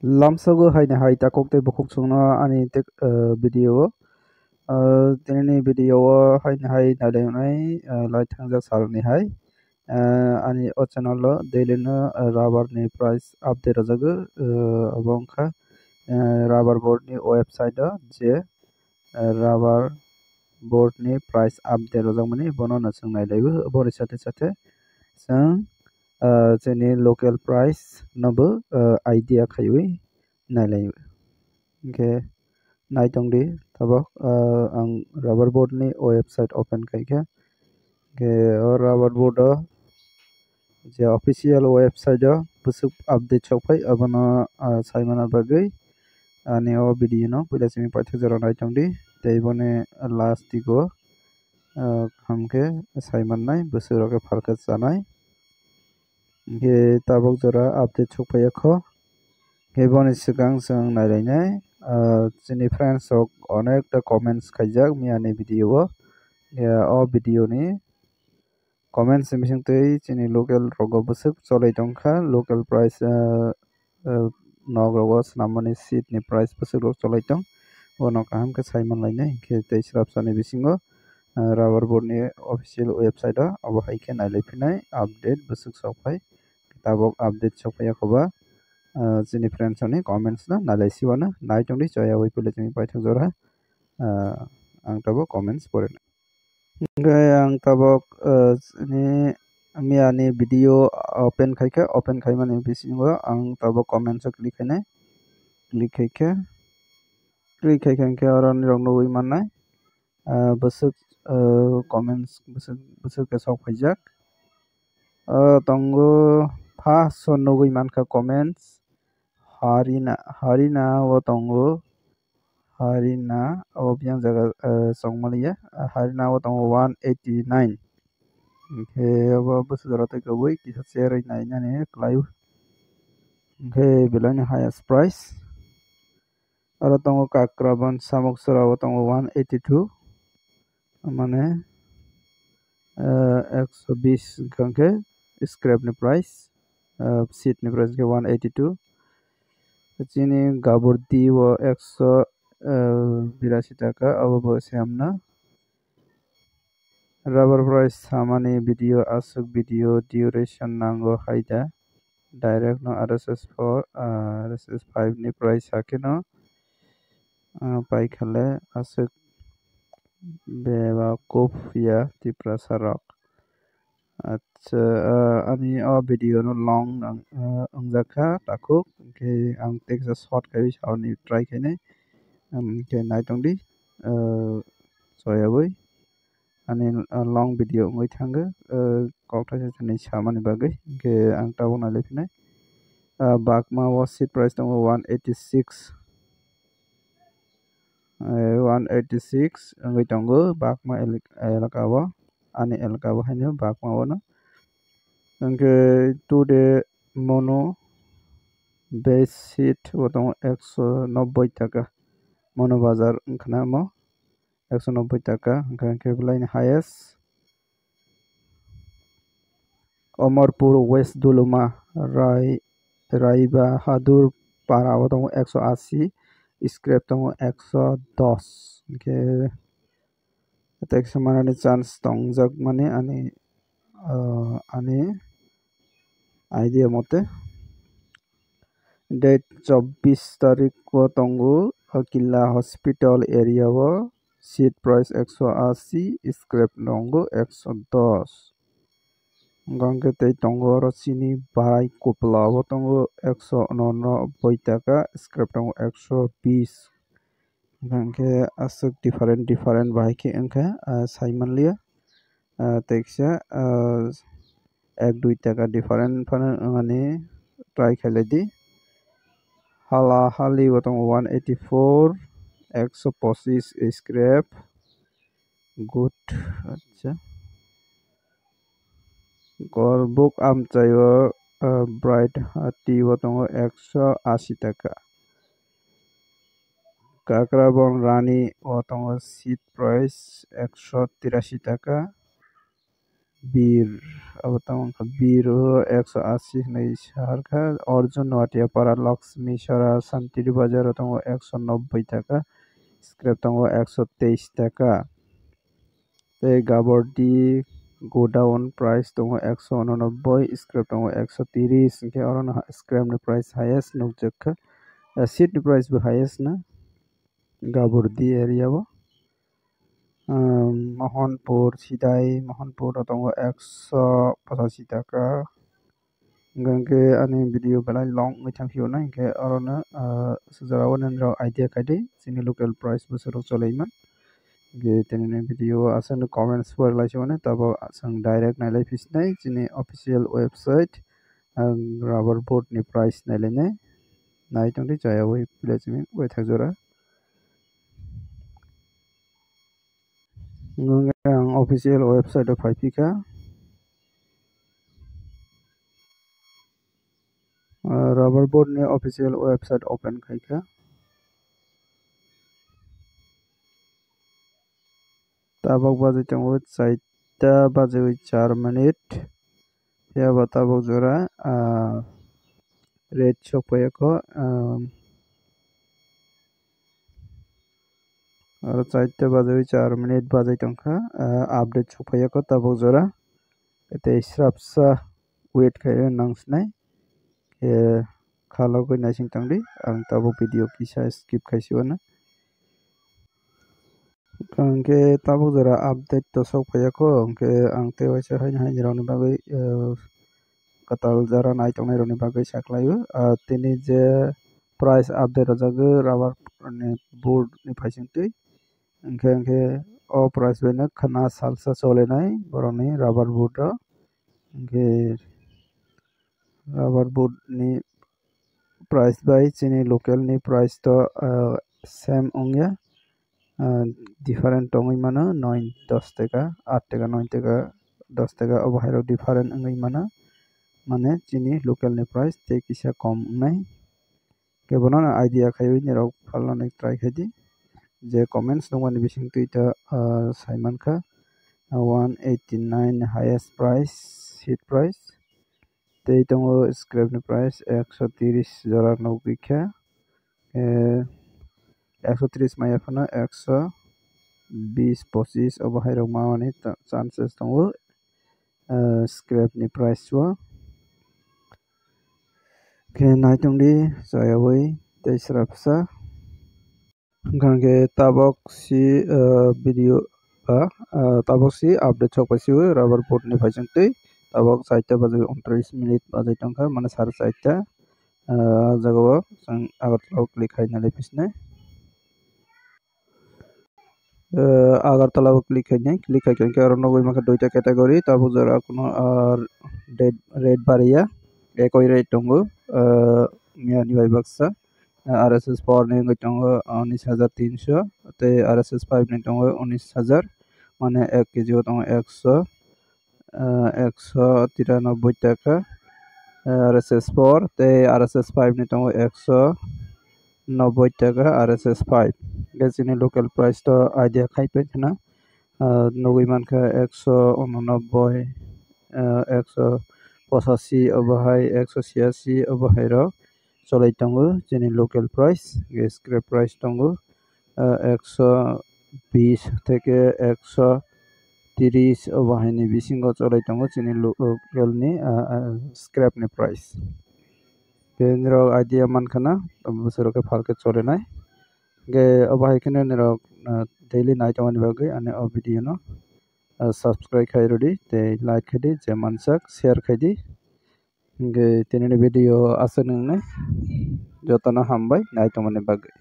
Lamsago haina haita kokte bokuk sungna ani tek video tinini video haina hai nalai lai thangjak salni hai ani o channel lo daily no rubber ni price update rojago abongkha rubber board ni website o je rubber board ni price update rojak mani bono na chung nailaibo boni sathe sathe chung जोंनि local price नोबो idea khaiwi नायलायो ओंखे नायतंदि tabok ang rubber board ni website open kaike ke rubber board o je official website o busuk update chokpai abono saimana bagui ani o video no puila simi paithak jora naitongdi tei bone last tigo hamke saimannai busuk phalka chanai ke tabok jora update chokpai kho ke boni sigang jang nailai chini friends rok onekta comments khaijak miani video o o video ni comments bising tei chini local rogo busuk cholai tongkha local price nog rogo snamani seat ni price busuk rok cholai tong bono kaham ke saimon lainai ke tei srapsani bisingo rubber board ni official website o abo haike nailai phinai update busuk sokpai tabok update sokpai khoba chini friends ni comments na nalai siwana naitongdi chaya oi pule chini paithak jora ang tabok comments pore ang tabok ni miani video open khaika open khaimani bisingo ang tabok comments click khainai click khaikha oron rok nugui mannai busuk comments busuk ke sok khaijak tongo first nugui mankha comments harina o tongo harina o biang jaga songmaliya harina o tongo 189 ke abo busuk jora tei kubui kisa share nainani klaio ke belani highest price aro tongo kakraban samok sora o tongo 182 mane 120 ganke scrap ni price seat ni price ke 182 chini gaburdi o 182 taka abo samna rubber price samani video asuk video duration nango haida direct no RSS4 RSS5 ni price hakino paikhale asuk beba kopia tipra sarok acha ani o video no long angjakha takuk ke ang teksa short kai sauni try khainai ke naitongdi soyabui ani long video ngoi thango kokta chani samani bagai ke ang tabo nalai phinai bakma o seat price tongo 186 ngoi tongo bakma elaka o ani elaka o haino bakma o no angke today mono base seat o tongo 190 taka mono bazar khana mo 190 taka angke line highest Amarpur West Duluma Raibahadur Para o tongo 180 scrap tongo 110 ke teksa manani chance tongjak mani ani idea mote date 24 tarik o tongo Akila Hospital area o seat price 180 scrap tongo 110 gangke tei tongo aro chini barai kupla o tongo 190 taka scrap tongo 120 gangke asuk different bahai ke angka saimanlia teksa 1-2 taka different phane angani try khailadi hala hali o tongo 184 125 scrap good acha Gorbuk amchayo bright hati o tongo 180 taka Kakrabon Rani o tongo seat price 183 taka bir abotang bir 180 nei sarka Arjun Noatiapara Lakshmi Sara Santiri Bazar tongo 190 টাকা scrap tongo 123 টাকা te gabordi godown price tongo 189 scrap tongo 130 ke aron scrap ni price highest nukjakka seat ni price bu highest na gabordi area bo Mohanpur Sidai Mohanpur tongo 185 টাকা Gangke ani video balai long ngithang hiona ke arona sejarawan andro idea kade sini local price besarok cholaiman ge tenene video asan comments for laisone tabo asang direct nailai fisnai sini official website rubber boat ni price nailene nai tongdi jaya wei plazimi wei thajora ngang official website of Pika rubber boat ni official website open kaika tabak bazai tongo saita bazai 4 menit ya batabak jora red chopayako saita bazai 4 menit bazai tongka update chopayako tabak jora ete srapsa wait kaya nangsnai kalau ko nasing tangdi ang tabak video kisa skip kaisiwana Kangke tabuk jara update to sok payako ke ang te waisa hain hain roni bagai katal jara nai tongnai roni bagai saklayo tini je price update rajago rubber ni board ni paising tui angke o price bena khana salsa chole nai boroni rubber board ro angke rubber board ni price bai chini local ni price to same ongya different tongoi mano 9-10 টাকা 8 টাকা 9 টাকা 10 টাকা অবহাইরো different ongoi mano mane chini local ni price te kisa kom nai kebono idea khayo ni rok falno ni try khadi je comments dongani bising tuita Simon kha 189 highest price hit price te tongo scrap ni price 130 jora nogbi kha 130 maya phano 120-25 অবহাইরক মাওয়ানি chances দङ scrap ni price wa ke naitongdi jayawai teisrapsa gangge tabok si video tabok si update chokpasi rubber boat ni phajangtui tabok 4:29 minute bazai tongkha mane 4:30 jagao sang agartala click haina lepisne agartala click haina click haikenge aro nogoi maka duita category tabok jara kono red baria ekoi red tongo miani bai baksa RSS 4 ni ngai tongo 19300 te RSS 5 ni tongo 19000 mane 1 kg tongo 193 টাকা RSS 4 te RSS 5 ni tongo 190 টাকা RSS 5 gesini local price to idea khaipe khana nogoi manka 189 185 obahai 186 obahai ro cholai tongo jeni local price scrap price tongo 120 থেকে 130 obahai ni bisingo cholai tongo jeni local ni scrap ni price kenro idea mankana busuro ke falke chole nai ge obahai kene nero daily night on bagai ane o video no subscribe khairodi te like khadi je mansak share khadi ge tenene video asanung nai jotana hambai night on bagai